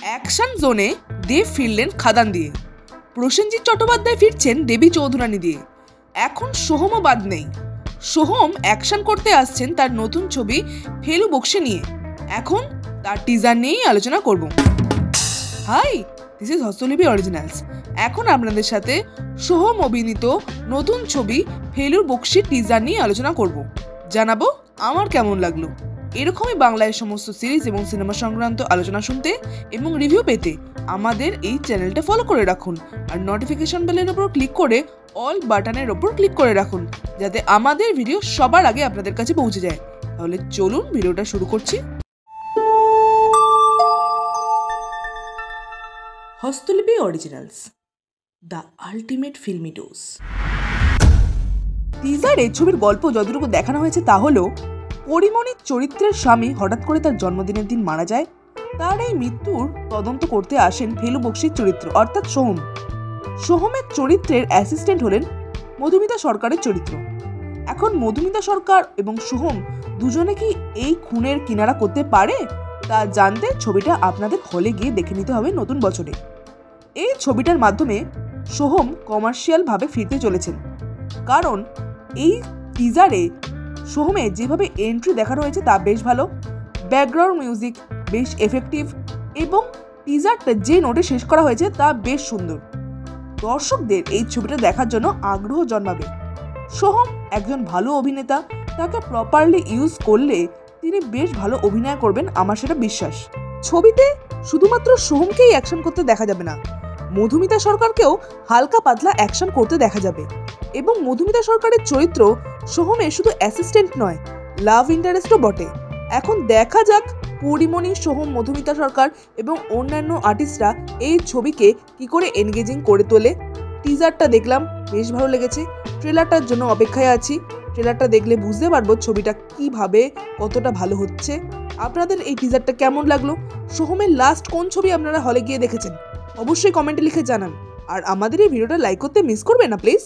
Action জোনে দেব ফিরলেন খাদান দিয়ে, প্রসেনজিৎ চট্টোপাধ্যায় ফিরছেন দেবী চৌধুরানী দিয়ে। এখন সোহমও বাদ নেই। সোহম অ্যাকশন করতে আসছেন তার নতুন ছবি ফেলু বক্সি নিয়ে। এখন তার টিজার নিয়েই আলোচনা করব। Hi, this is Hastolipi originals. এখন আপনাদের সাথে সোহম অভিনীত নতুন ছবি ফেলুর বক্সির টিজার নিয়ে আলোচনা করব। জানাবো আমার কেমন লাগলো। এরকমই বাংলায় সমস্ত সিরিজ এবং সিনেমা সংক্রান্ত আলোচনা শুনতে এবং রিভিউ পেতে আমাদের এই চ্যানেলটা ফলো করে রাখুন আর নোটিফিকেশন বেলের ওপর ক্লিক করে অল বাটনের ওপর ক্লিক করে রাখুন, যাতে আমাদের ভিডিও সবার আগে আপনাদের কাছে পৌঁছে যায়। তাহলে চলুন ভিডিওটা শুরু করছি। Hastolipi originals, the ultimate filmy dose. টিজারে ছবির গল্প যতটুকু দেখানো হয়েছে তা হলো পরিমণির চরিত্রের স্বামী হঠাৎ করে তার জন্মদিনের দিন মারা যায়। তার এই মৃত্যুর তদন্ত করতে আসেন ফেলু বক্সির চরিত্র অর্থাৎ সোহম। সোহমের চরিত্রের অ্যাসিস্ট্যান্ট হলেন মধুমিতা সরকারের চরিত্র। এখন মধুমিতা সরকার এবং সোহম দুজনে কি এই খুনের কিনারা করতে পারে তা জানতে ছবিটা আপনাদের হলে গিয়ে দেখে নিতে হবে নতুন বছরে। এই ছবিটার মাধ্যমে সোহম কমার্শিয়াল ভাবে ফিরতে চলেছেন, কারণ এই টিজারে সোহমের যেভাবে এন্ট্রি দেখানো হয়েছে তা বেশ ভালো। ব্যাকগ্রাউন্ড মিউজিক বেশ এফেক্টিভ এবং টিজারটা যে নোটে শেষ করা হয়েছে তা বেশ সুন্দর। দর্শকদের এই ছবিটা দেখার জন্য আগ্রহ জন্মাবে। সোহম একজন ভালো অভিনেতা, তাকে প্রপারলি ইউজ করলে তিনি বেশ ভালো অভিনয় করবেন, আমার সেটা বিশ্বাস। ছবিতে শুধুমাত্র সোহমকেই অ্যাকশন করতে দেখা যাবে না, মধুমিতা সরকারকেও হালকা পাতলা অ্যাকশন করতে দেখা যাবে। এবং মধুমিতা সরকারের চরিত্র সোহমের শুধু অ্যাসিস্ট্যান্ট নয়, লাভ ইন্টারেস্টও বটে। এখন দেখা যাক পরিমণি, সোহম, মধুমিতা সরকার এবং অন্যান্য আর্টিস্টরা এই ছবিকে কি করে এনগেজিং করে তোলে। টিজারটা দেখলাম, বেশ ভালো লেগেছে। ট্রেলারটার জন্য অপেক্ষায় আছি। ট্রেলারটা দেখলে বুঝতে পারবো ছবিটা কিভাবে কতটা ভালো হচ্ছে। আপনাদের এই টিজারটা কেমন লাগলো? সোহমের লাস্ট কোন ছবি আপনারা হলে গিয়ে দেখেছেন? অবশ্যই কমেন্টে লিখে জানান। আর আমাদের এই ভিডিওটা লাইক করতে মিস করবেন না প্লিজ।